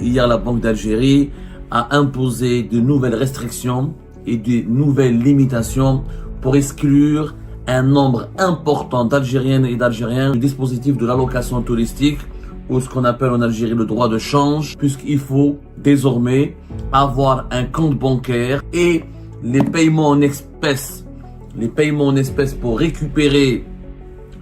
Hier, la Banque d'Algérie a imposé de nouvelles restrictions et de nouvelles limitations pour exclure un nombre important d'Algériennes et d'Algériens du dispositif de l'allocation touristique ou ce qu'on appelle en Algérie le droit de change, puisqu'il faut désormais avoir un compte bancaire et les paiements en espèces. Les paiements en espèces pour récupérer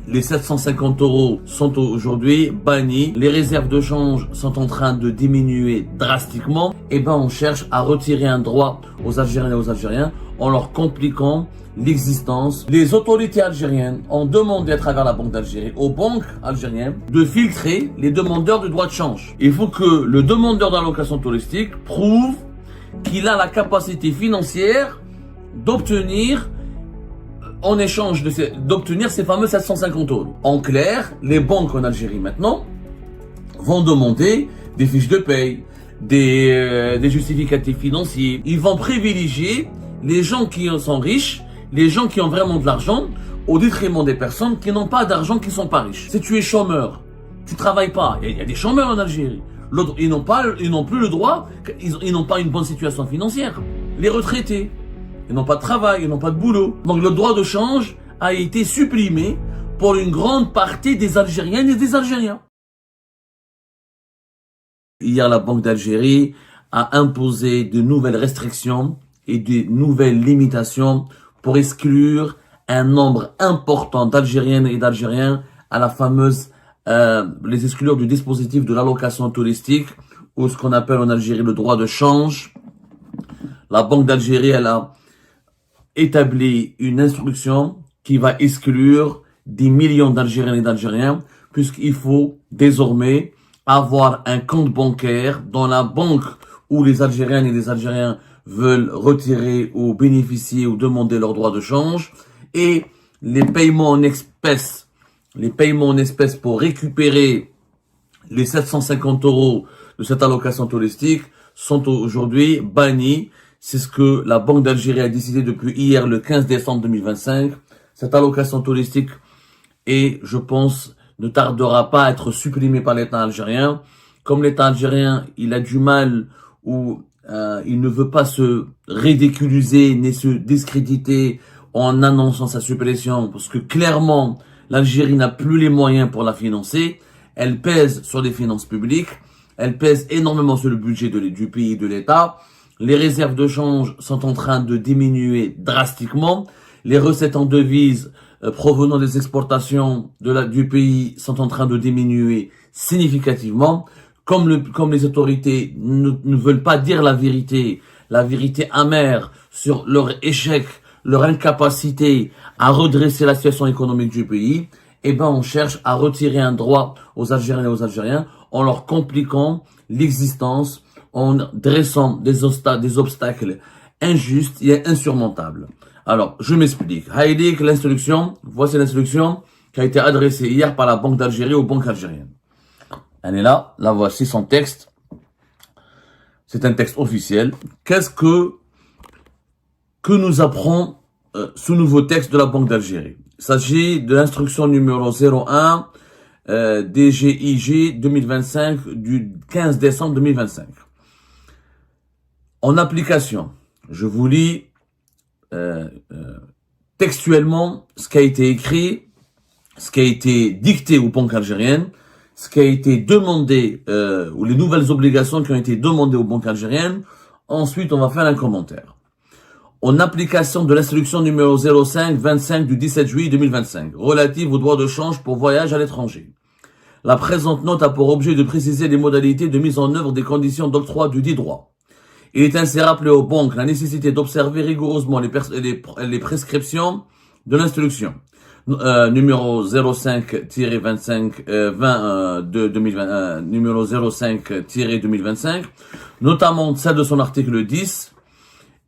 les 750 € sont aujourd'hui bannis. Les réserves de change sont en train de diminuer drastiquement. Et on cherche à retirer un droit aux Algériens et aux Algériens en leur compliquant l'existence. Les autorités algériennes ont demandé à travers la Banque d'Algérie aux banques algériennes de filtrer les demandeurs de droit de change. Il faut que le demandeur d'allocation touristique prouve qu'il a la capacité financière d'obtenir en échange d'obtenir ces fameux 750 €. En clair, les banques en Algérie maintenant vont demander des fiches de paye, des justificatifs financiers. Ils vont privilégier les gens qui sont riches, les gens qui ont vraiment de l'argent, au détriment des personnes qui n'ont pas d'argent, qui ne sont pas riches. Si tu es chômeur, tu travailles pas, il y a des chômeurs en Algérie. Ils n'ont plus le droit, ils n'ont pas une bonne situation financière. Les retraités, ils n'ont pas de travail, ils n'ont pas de boulot. Donc le droit de change a été supprimé pour une grande partie des Algériennes et des Algériens. Hier, la Banque d'Algérie a imposé de nouvelles restrictions et de nouvelles limitations pour exclure un nombre important d'Algériennes et d'Algériens à la fameuse, les exclure du dispositif de l'allocation touristique ou ce qu'on appelle en Algérie le droit de change. La Banque d'Algérie, elle a établi une instruction qui va exclure des millions d'Algériennes et d'Algériens puisqu'il faut désormais avoir un compte bancaire dans la banque où les Algériennes et les Algériens veulent retirer ou bénéficier ou demander leur droit de change et les paiements en espèces pour récupérer les 750 € de cette allocation touristique sont aujourd'hui bannis. C'est ce que la Banque d'Algérie a décidé depuis hier, le 15 décembre 2025. Cette allocation touristique, et je pense, ne tardera pas à être supprimée par l'État algérien. Comme l'État algérien, il a du mal ou il ne veut pas se ridiculiser ni se discréditer en annonçant sa suppression, parce que clairement, l'Algérie n'a plus les moyens pour la financer. Elle pèse sur les finances publiques, elle pèse énormément sur le budget du pays et de l'État. Les réserves de change sont en train de diminuer drastiquement. Les recettes en devises provenant des exportations du pays sont en train de diminuer significativement. Comme les autorités ne veulent pas dire la vérité amère sur leur échec, leur incapacité à redresser la situation économique du pays, on cherche à retirer un droit aux Algériens et aux Algériens en leur compliquant l'existence, en dressant des obstacles injustes et insurmontables. Alors, je m'explique. Voici l'instruction qui a été adressée hier par la Banque d'Algérie aux banques algériennes. Elle est là voici son texte. C'est un texte officiel. Qu'est-ce que nous apprend ce nouveau texte de la Banque d'Algérie? Il s'agit de l'instruction numéro 01 DGIG 2025 du 15 décembre 2025. En application, je vous lis textuellement ce qui a été écrit, ce qui a été dicté aux banques algériennes, ce qui a été demandé, ou les nouvelles obligations qui ont été demandées aux banques algériennes. Ensuite, on va faire un commentaire. En application de l'instruction numéro 05-25 du 17 juillet 2025, relative au droit de change pour voyage à l'étranger. La présente note a pour objet de préciser les modalités de mise en œuvre des conditions d'octroi du dit droit. Il est ainsi rappelé aux banques la nécessité d'observer rigoureusement les prescriptions de l'instruction numéro 05-25 de 2020, numéro 05-2025, notamment celle de son article 10,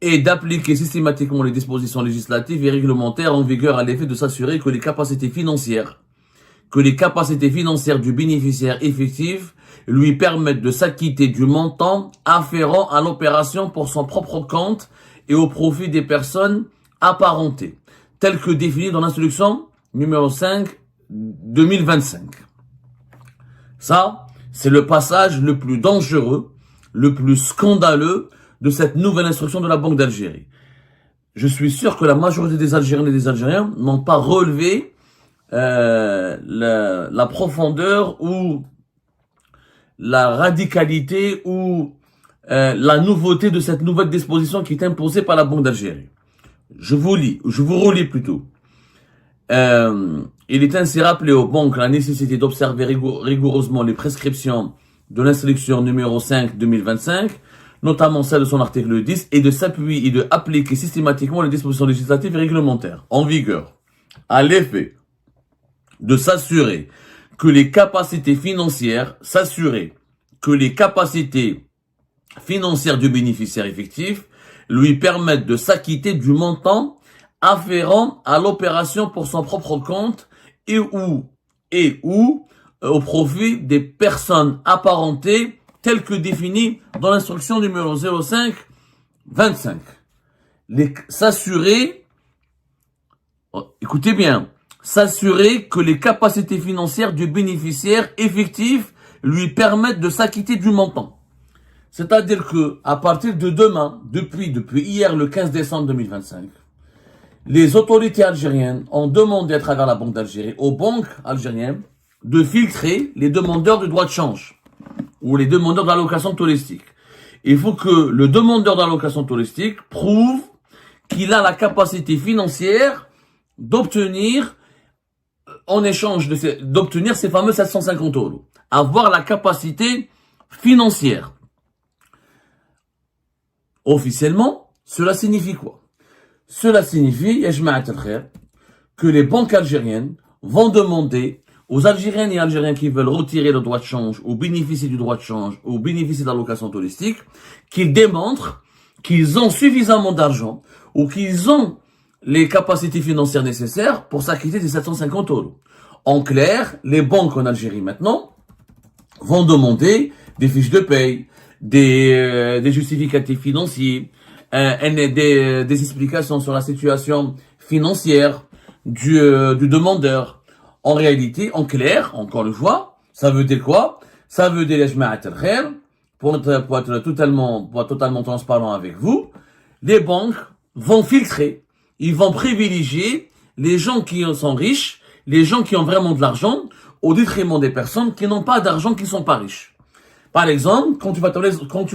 et d'appliquer systématiquement les dispositions législatives et réglementaires en vigueur à l'effet de s'assurer que les capacités financières du bénéficiaire effectif lui permettent de s'acquitter du montant afférent à l'opération pour son propre compte et au profit des personnes apparentées, tel que défini dans l'instruction numéro 5-2025. Ça, c'est le passage le plus dangereux le plus scandaleux de cette nouvelle instruction de la Banque d'Algérie. Je suis sûr que la majorité des Algériennes et des Algériens n'ont pas relevé la profondeur ou la radicalité ou la nouveauté de cette nouvelle disposition qui est imposée par la Banque d'Algérie. Je vous relis plutôt. Il est ainsi rappelé aux banques la nécessité d'observer rigoureusement les prescriptions de l'instruction numéro 5/2025, notamment celle de son article 10, et de s'appuyer et de appliquer systématiquement les dispositions législatives et réglementaires en vigueur, à l'effet de s'assurer que les capacités financières du bénéficiaire effectif lui permettent de s'acquitter du montant afférent à l'opération pour son propre compte et ou au profit des personnes apparentées telles que définies dans l'instruction numéro 05/25. Écoutez bien, s'assurer que les capacités financières du bénéficiaire effectif lui permettent de s'acquitter du montant. C'est-à-dire que, à partir de demain, depuis hier le 15 décembre 2025, les autorités algériennes ont demandé à travers la Banque d'Algérie aux banques algériennes de filtrer les demandeurs de droits de change ou les demandeurs d'allocation touristique. Il faut que le demandeur d'allocation touristique prouve qu'il a la capacité financière d'obtenir, en échange d'obtenir ces fameux 750 €. Avoir la capacité financière. Officiellement, cela signifie quoi? Cela signifie, que les banques algériennes vont demander aux Algériennes et Algériens qui veulent retirer le droit de change ou bénéficier du droit de change ou bénéficier de l'allocation touristique, qu'ils démontrent qu'ils ont suffisamment d'argent ou qu'ils ont les capacités financières nécessaires pour s'acquitter des 750 €. En clair, les banques en Algérie maintenant vont demander des fiches de paye, des justificatifs financiers, des explications sur la situation financière du demandeur. En réalité, en clair, encore une fois, ça veut dire quoi? Ça veut dire, pour être totalement transparent avec vous, les banques vont filtrer, ils vont privilégier les gens qui sont riches, les gens qui ont vraiment de l'argent, au détriment des personnes qui n'ont pas d'argent, qui ne sont pas riches. Par exemple, quand tu vas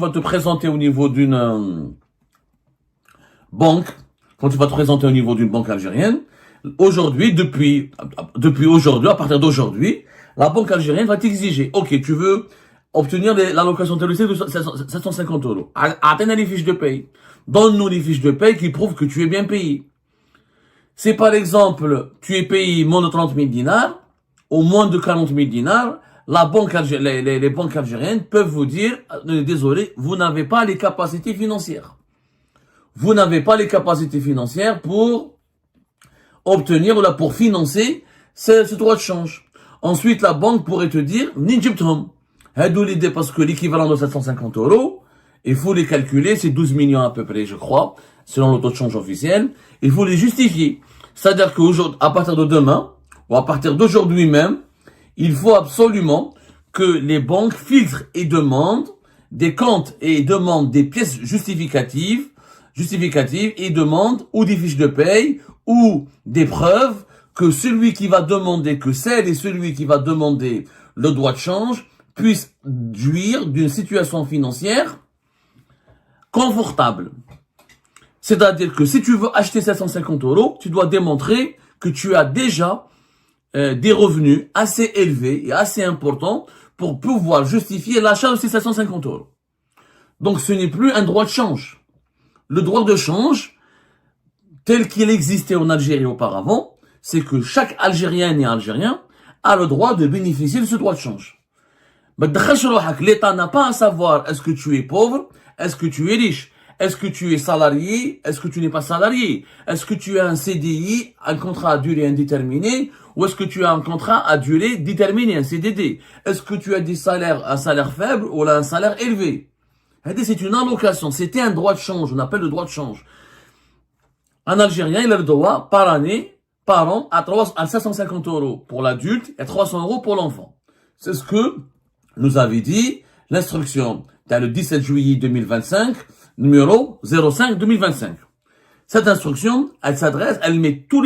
te présenter au niveau d'une banque, algérienne, aujourd'hui, depuis aujourd'hui, à partir d'aujourd'hui, la banque algérienne va t'exiger, ok, tu veux obtenir l'allocation touristique de 750 €. Atteindre les fiches de paye. Donne-nous les fiches de paye qui prouvent que tu es bien payé. Si par exemple, tu es payé moins de 30 000 dinars, ou moins de 40 000 dinars, les banques algériennes peuvent vous dire, désolé, vous n'avez pas les capacités financières. Vous n'avez pas les capacités financières pour obtenir ou là pour financer ce droit de change. Ensuite, la banque pourrait te dire, Ninjibtom, parce que l'équivalent de 750 €, il faut les calculer, c'est 12 millions à peu près, je crois, selon le taux de change officiel. Il faut les justifier. C'est-à-dire qu'à partir de demain, ou à partir d'aujourd'hui même, il faut absolument que les banques filtrent et demandent des comptes et demandent des pièces justificatives et demandent ou des fiches de paye ou des preuves que celui qui va demander, que celle et celui qui va demander le droit de change puisse jouir d'une situation financière confortable. C'est-à-dire que si tu veux acheter 750 €, tu dois démontrer que tu as déjà des revenus assez élevés et assez importants pour pouvoir justifier l'achat de ces 750 €. Donc ce n'est plus un droit de change. Le droit de change, tel qu'il existait en Algérie auparavant, c'est que chaque Algérienne et Algérien a le droit de bénéficier de ce droit de change. L'État n'a pas à savoir est-ce que tu es pauvre, est-ce que tu es riche, est-ce que tu es salarié, est-ce que tu n'es pas salarié, est-ce que tu as un CDI, un contrat à durée indéterminée, ou est-ce que tu as un contrat à durée déterminée, un CDD, est-ce que tu as un salaire faible ou un salaire élevé. C'est une allocation, c'était un droit de change, on appelle le droit de change. Un Algérien, il a le droit par année, par an, à 550 € pour l'adulte et 300 € pour l'enfant. C'est ce que nous avait dit l'instruction t'as le 17 juillet 2025, numéro 05-2025. Cette instruction, elle s'adresse, elle met toutes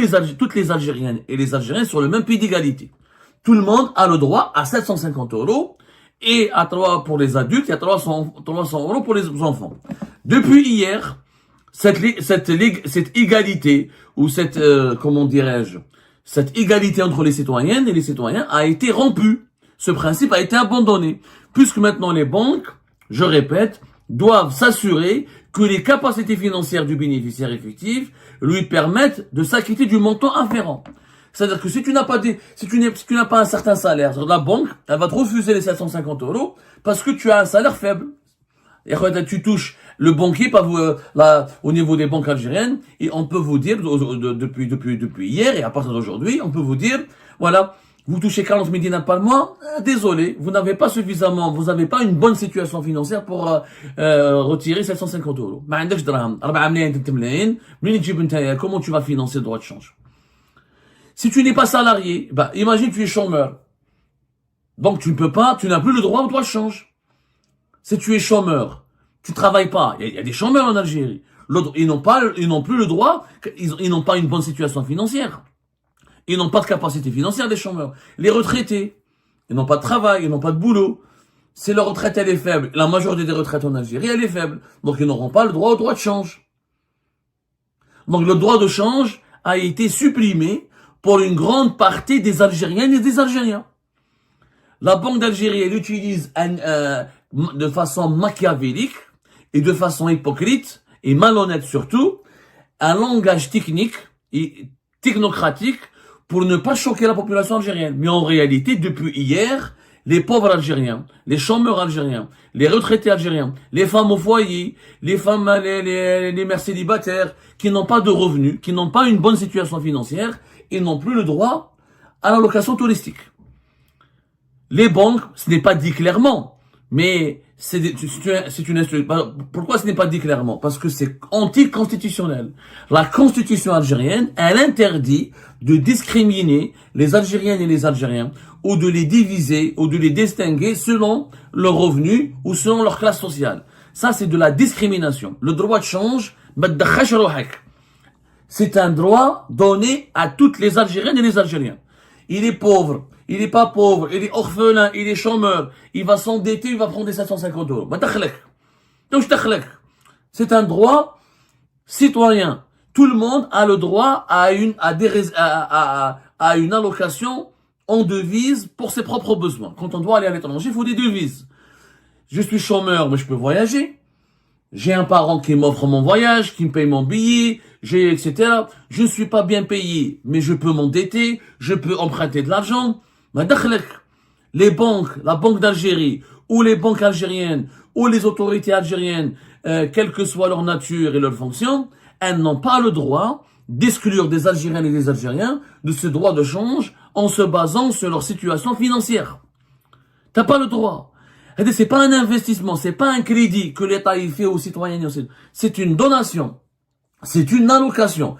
les Algériennes et les Algériens sur le même pied d'égalité. Tout le monde a le droit à 750 euros et à 3 pour les adultes et à 300 euros pour les enfants. Depuis hier, cette égalité, ou cette, comment dirais-je, cette égalité entre les citoyennes et les citoyens a été rompue. Ce principe a été abandonné, puisque maintenant les banques, je répète, doivent s'assurer que les capacités financières du bénéficiaire effectif lui permettent de s'acquitter du montant afférent. C'est-à-dire que si tu n'as pas un certain salaire, la banque, elle va te refuser les 750 euros parce que tu as un salaire faible. Et quand tu touches le banquier, au niveau des banques algériennes, et on peut vous dire, depuis hier et à partir d'aujourd'hui, on peut vous dire, voilà, vous touchez 40 000 dinars par mois, désolé, vous n'avez pas une bonne situation financière pour retirer 750 euros. Comment tu vas financer le droit de change? Si tu n'es pas salarié, imagine tu es chômeur. Donc tu n'as plus le droit au droit de change. Si tu es chômeur, tu travailles pas, il y a des chômeurs en Algérie. Ils n'ont plus le droit, ils n'ont pas une bonne situation financière. Ils n'ont pas de capacité financière, des chômeurs. Les retraités, ils n'ont pas de travail, ils n'ont pas de boulot. Si leur retraite, elle est faible, la majorité des retraites en Algérie, elle est faible. Donc, ils n'auront pas le droit au droit de change. Donc, le droit de change a été supprimé pour une grande partie des Algériennes et des Algériens. La Banque d'Algérie, elle utilise de façon machiavélique et de façon hypocrite et malhonnête surtout, un langage technique et technocratique pour ne pas choquer la population algérienne. Mais en réalité, depuis hier, les pauvres Algériens, les chômeurs algériens, les retraités algériens, les femmes au foyer, les femmes, les mères célibataires, qui n'ont pas de revenus, qui n'ont pas une bonne situation financière, ils n'ont plus le droit à l'allocation touristique. Les banques, ce n'est pas dit clairement, mais pourquoi ce n'est pas dit clairement? Parce que c'est anticonstitutionnel. La constitution algérienne, elle interdit de discriminer les Algériennes et les Algériens, ou de les diviser, ou de les distinguer selon leur revenu, ou selon leur classe sociale. Ça, c'est de la discrimination. Le droit de change, c'est un droit donné à toutes les Algériennes et les Algériens. Il est pauvre, il est pas pauvre, il est orphelin, il est chômeur, il va s'endetter, il va prendre des 750 euros. C'est un droit citoyen. Tout le monde a le droit à une allocation en devise pour ses propres besoins. Quand on doit aller à l'étranger, il faut des devises. Je suis chômeur, mais je peux voyager. J'ai un parent qui m'offre mon voyage, qui me paye mon billet, etc. Je ne suis pas bien payé, mais je peux m'endetter, je peux emprunter de l'argent. Les banques, la Banque d'Algérie, ou les banques algériennes, ou les autorités algériennes, quelle que soit leur nature et leur fonction, elles n'ont pas le droit d'exclure des Algériennes et des Algériens de ce droit de change en se basant sur leur situation financière. T'as pas le droit. C'est pas un investissement, c'est pas un crédit que l'État y fait aux citoyens. C'est une donation. C'est une allocation.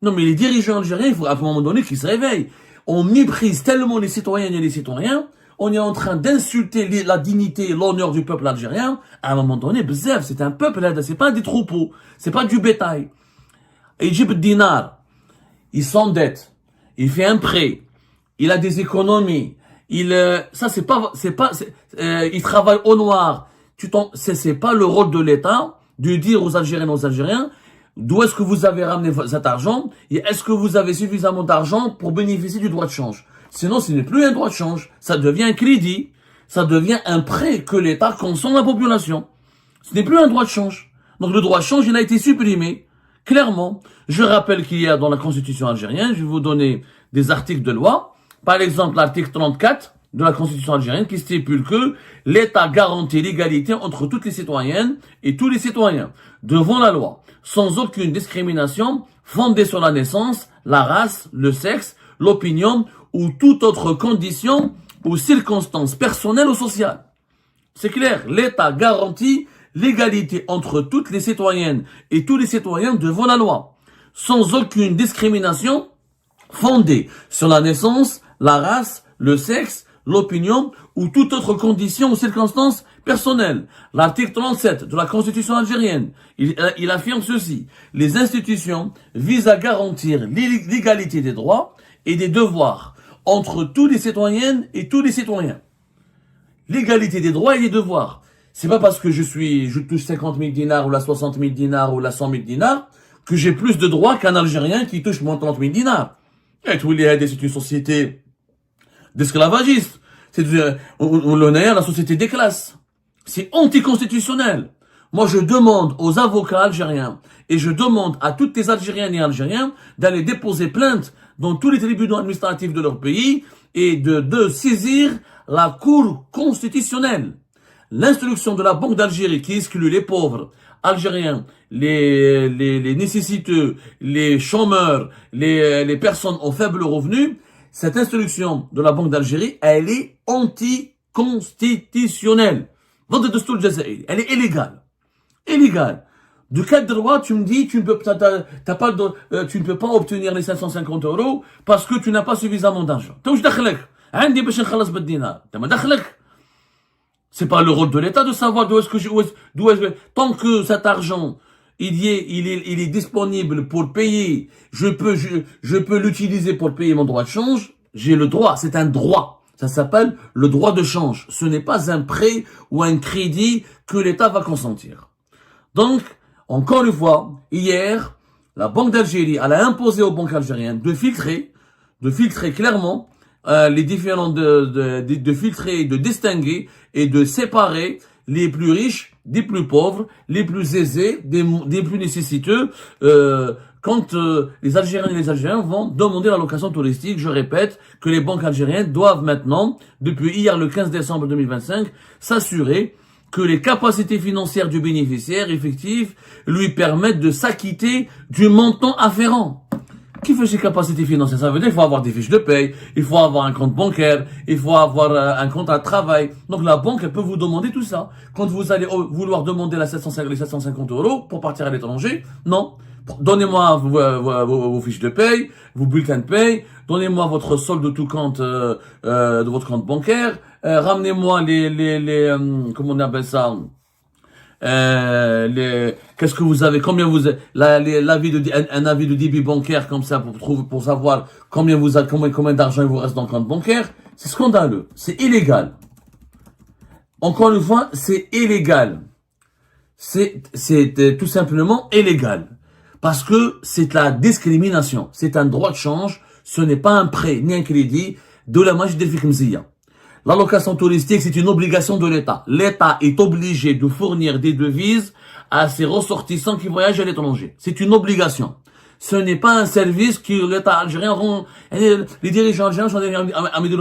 Non, mais les dirigeants algériens, il faut à un moment donné qu'ils se réveillent. On méprise tellement les citoyennes et les citoyens, on est en train d'insulter la dignité et l'honneur du peuple algérien. À un moment donné, bzef, c'est un peuple là, c'est pas des troupeaux, c'est pas du bétail. Egypte dinar, il s'endette, il fait un prêt, il a des économies, il travaille au noir. C'est pas le rôle de l'État de dire aux Algériennes et aux Algériens d'où est-ce que vous avez ramené cet argent et est-ce que vous avez suffisamment d'argent pour bénéficier du droit de change. Sinon, ce n'est plus un droit de change, ça devient un crédit, ça devient un prêt que l'État consomme à la population. Ce n'est plus un droit de change. Donc le droit de change, il a été supprimé, clairement. Je rappelle qu'il y a dans la Constitution algérienne, je vais vous donner des articles de loi, par exemple l'article 34 de la Constitution algérienne qui stipule que l'État garantit l'égalité entre toutes les citoyennes et tous les citoyens devant la loi, sans aucune discrimination fondée sur la naissance, la race, le sexe, l'opinion ou toute autre condition ou circonstance personnelle ou sociale. C'est clair, l'État garantit l'égalité entre toutes les citoyennes et tous les citoyens devant la loi, sans aucune discrimination fondée sur la naissance, la race, le sexe, l'opinion ou toute autre condition ou circonstance personnelle. L'article 37 de la Constitution algérienne, il affirme ceci. Les institutions visent à garantir l'égalité des droits et des devoirs entre tous les citoyennes et tous les citoyens. L'égalité des droits et des devoirs. C'est pas parce que je touche 50 000 dinars ou la 60 000 dinars ou la 100 000 dinars que j'ai plus de droits qu'un Algérien qui touche moins de 30 000 dinars. Et c'est une société d'esclavagistes. L'honneur, la société des classes. C'est anticonstitutionnel. Moi, je demande aux avocats algériens et je demande à toutes les Algériennes et Algériens d'aller déposer plainte dans tous les tribunaux administratifs de leur pays et de saisir la Cour constitutionnelle. L'instruction de la Banque d'Algérie qui exclut les pauvres algériens, les nécessiteux, les chômeurs, les personnes aux faibles revenus, cette instruction de la Banque d'Algérie, elle est anticonstitutionnelle. Elle est illégale. Illégale. De quel droit tu me dis tu ne peux pas obtenir les 550 € parce que tu n'as pas suffisamment d'argent. C'est pas le rôle de l'État de savoir tant que cet argent il est disponible pour payer, je peux l'utiliser pour payer mon droit de change, j'ai le droit, c'est un droit. Ça s'appelle le droit de change. Ce n'est pas un prêt ou un crédit que l'État va consentir. Donc, encore une fois, hier, la Banque d'Algérie, elle a imposé aux banques algériennes de filtrer clairement les différents, de filtrer, de distinguer et de séparer les plus riches des plus pauvres, les plus aisés des plus nécessiteux, quand les Algériens et les Algériens vont demander la location touristique. Je répète que les banques algériennes doivent maintenant, depuis hier le 15 décembre 2025, s'assurer que les capacités financières du bénéficiaire effectif lui permettent de s'acquitter du montant afférent. Qui fait ses capacités financières? Ça veut dire qu'il faut avoir des fiches de paye, il faut avoir un compte bancaire, il faut avoir un contrat de travail. Donc la banque, elle peut vous demander tout ça. Quand vous allez vouloir demander les 750 € pour partir à l'étranger, non. Donnez-moi vos fiches de paye, vos bulletins de paye, donnez-moi votre solde de tout compte de votre compte bancaire, ramenez-moi comment on appelle ça, qu'est-ce que vous avez, combien vous un avis de débit bancaire comme ça pour savoir combien d'argent il vous reste dans le compte bancaire. C'est scandaleux, c'est illégal. Encore une fois, c'est illégal. C'est tout simplement illégal. Parce que c'est la discrimination. C'est un droit de change. Ce n'est pas un prêt ni un crédit de la Majid el-Fikmziya. L'allocation touristique, c'est une obligation de l'État. L'État est obligé de fournir des devises à ses ressortissants qui voyagent à l'étranger. C'est une obligation. Ce n'est pas un service que l'État algérien rend. Les dirigeants algériens sont amis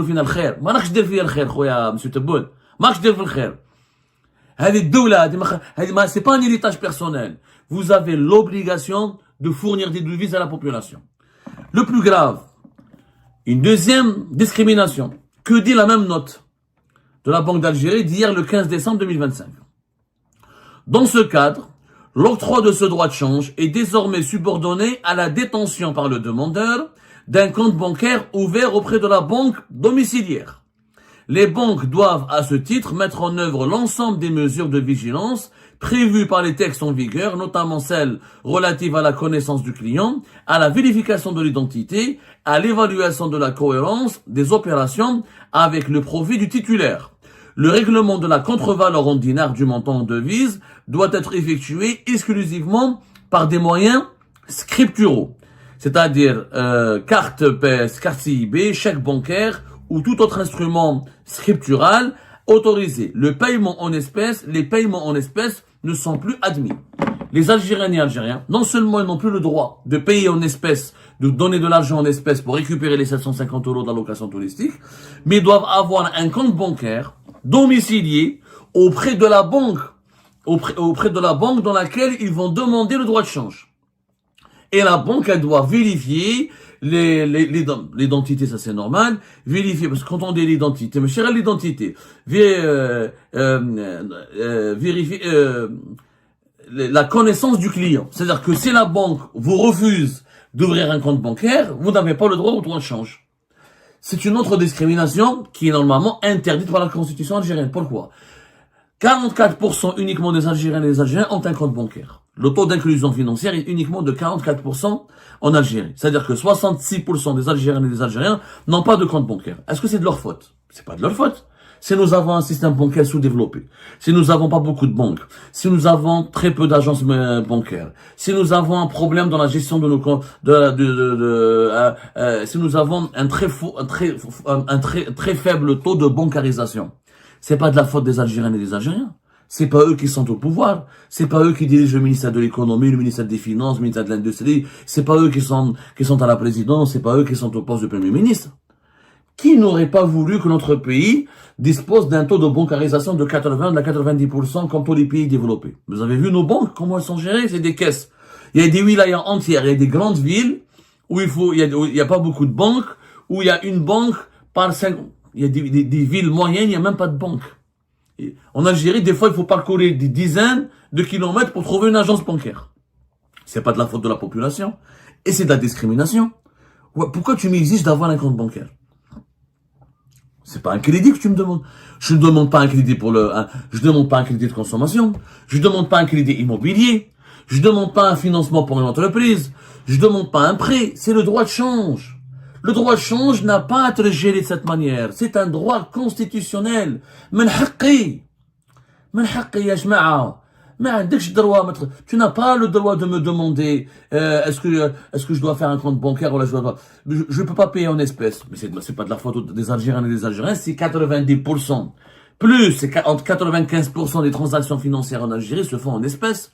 fina al-khair. Ma nakh dir fiya al-khair, khoya, monsieur Tebboune. Ma nakh dir fi al-khair. C'est pas un héritage personnel. Vous avez l'obligation de fournir des devises à la population. Le plus grave, une deuxième discrimination. Que dit la même note de la Banque d'Algérie d'hier le 15 décembre 2025? Dans ce cadre, l'octroi de ce droit de change est désormais subordonné à la détention par le demandeur d'un compte bancaire ouvert auprès de la banque domiciliaire. Les banques doivent à ce titre mettre en œuvre l'ensemble des mesures de vigilance prévues par les textes en vigueur, notamment celles relatives à la connaissance du client, à la vérification de l'identité, à l'évaluation de la cohérence des opérations avec le profit du titulaire. Le règlement de la contre-valeur en dinars du montant en devise doit être effectué exclusivement par des moyens scripturaux, c'est-à-dire carte CIB, chèque bancaire ou tout autre instrument scriptural autorisé. Les paiements en espèces ne sont plus admis. Les Algériennes et Algériens, non seulement ils n'ont plus le droit de payer en espèces, de donner de l'argent en espèces pour récupérer les 750 € d'allocation touristique, mais doivent avoir un compte bancaire domicilié auprès de la banque, dans laquelle ils vont demander le droit de change. Et la banque, elle doit vérifier l'identité, ça c'est normal. Vérifier, parce que quand on dit l'identité, mais chérie, l'identité, vérifier la connaissance du client. C'est-à-dire que si la banque vous refuse d'ouvrir un compte bancaire, vous n'avez pas le droit au droit de change. C'est une autre discrimination qui est normalement interdite par la Constitution algérienne. Pourquoi? 44% uniquement des Algériens et des Algériens ont un compte bancaire. Le taux d'inclusion financière est uniquement de 44% en Algérie. C'est-à-dire que 66% des Algériens et des Algériens n'ont pas de compte bancaire. Est-ce que c'est de leur faute? C'est pas de leur faute. Si nous avons un système bancaire sous-développé, si nous n'avons pas beaucoup de banques, si nous avons très peu d'agences bancaires, si nous avons un problème dans la gestion de nos comptes, si nous avons un très faible taux de bancarisation, c'est pas de la faute des Algériens et des Algériens. C'est pas eux qui sont au pouvoir. C'est pas eux qui dirigent le ministère de l'économie, le ministère des finances, le ministère de l'industrie. C'est pas eux qui sont à la présidence. C'est pas eux qui sont au poste de premier ministre. Qui n'aurait pas voulu que notre pays dispose d'un taux de bancarisation de 80 à 90% comme tous les pays développés? Vous avez vu nos banques, comment elles sont gérées? C'est des caisses. Il y a des wilayas entières, il y a des grandes villes où il y a pas beaucoup de banques, où il y a une banque par 5, il y a des villes moyennes, il n'y a même pas de banque. Et en Algérie, des fois, il faut parcourir des dizaines de kilomètres pour trouver une agence bancaire. C'est pas de la faute de la population. Et c'est de la discrimination. Ouais, pourquoi tu m'exiges d'avoir un compte bancaire? C'est pas un crédit que tu me demandes. Je ne demande pas un crédit je demande pas un crédit de consommation. Je demande pas un crédit immobilier. Je demande pas un financement pour une entreprise. Je demande pas un prêt. C'est le droit de change. Le droit de change n'a pas à être géré de cette manière. C'est un droit constitutionnel. من حقي يا جماعة. ما عندكش droit. Tu n'as pas le droit de me demander est-ce que je dois faire un compte bancaire ou là je peux pas payer en espèces. Mais c'est pas de la faute des Algériens et des Algériens, c'est 90%. Plus, c'est entre 95% des transactions financières en Algérie se font en espèces.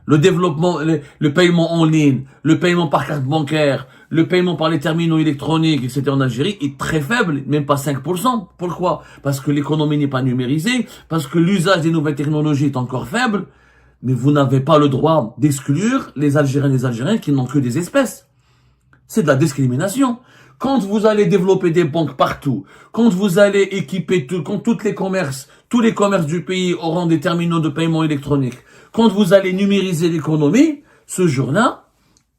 Le développement, le paiement en ligne, le paiement par carte bancaire, le paiement par les terminaux électroniques, etc. en Algérie est très faible, même pas 5%. Pourquoi? Parce que l'économie n'est pas numérisée, parce que l'usage des nouvelles technologies est encore faible, mais vous n'avez pas le droit d'exclure les Algériens et les Algériens qui n'ont que des espèces. C'est de la discrimination. Quand vous allez développer des banques partout, quand vous allez équiper quand tous les commerces du pays auront des terminaux de paiement électronique, quand vous allez numériser l'économie, ce jour-là,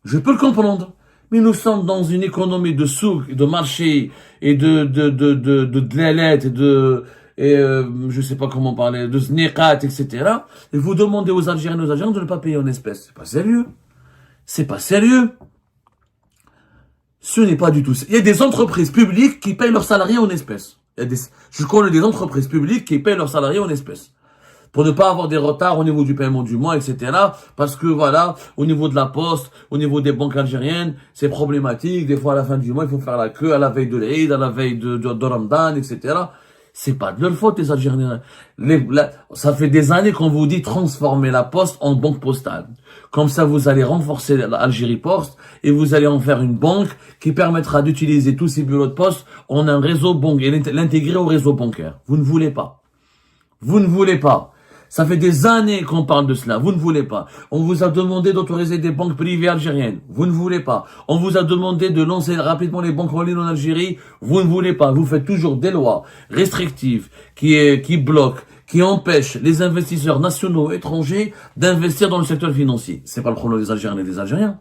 je peux le comprendre. Mais nous sommes dans une économie de souk, de marché, et de dlalet, je sais pas comment parler, de zniqat, etc. Et vous demandez aux Algériens et aux Algériens de ne pas payer en espèces. C'est pas sérieux. C'est pas sérieux. Ce n'est pas du tout ça. Il y a des entreprises publiques qui payent leurs salariés en espèces. Je connais des entreprises publiques qui payent leurs salariés en espèces. Pour ne pas avoir des retards au niveau du paiement du mois, etc. Parce que voilà, au niveau de la poste, au niveau des banques algériennes, c'est problématique. Des fois, à la fin du mois, il faut faire la queue à la veille de l'Eid, à la veille de Ramadan, etc. C'est pas de leur faute, les Algériens. Ça fait des années qu'on vous dit transformer la poste en banque postale. Comme ça, vous allez renforcer l'Algérie Poste et vous allez en faire une banque qui permettra d'utiliser tous ces bureaux de poste en un réseau bancaire et l'intégrer au réseau bancaire. Vous ne voulez pas. Vous ne voulez pas. Ça fait des années qu'on parle de cela. Vous ne voulez pas. On vous a demandé d'autoriser des banques privées algériennes. Vous ne voulez pas. On vous a demandé de lancer rapidement les banques en ligne en Algérie. Vous ne voulez pas. Vous faites toujours des lois restrictives qui bloquent, qui empêchent les investisseurs nationaux et étrangers d'investir dans le secteur financier. C'est pas le problème des Algériens et des Algériens.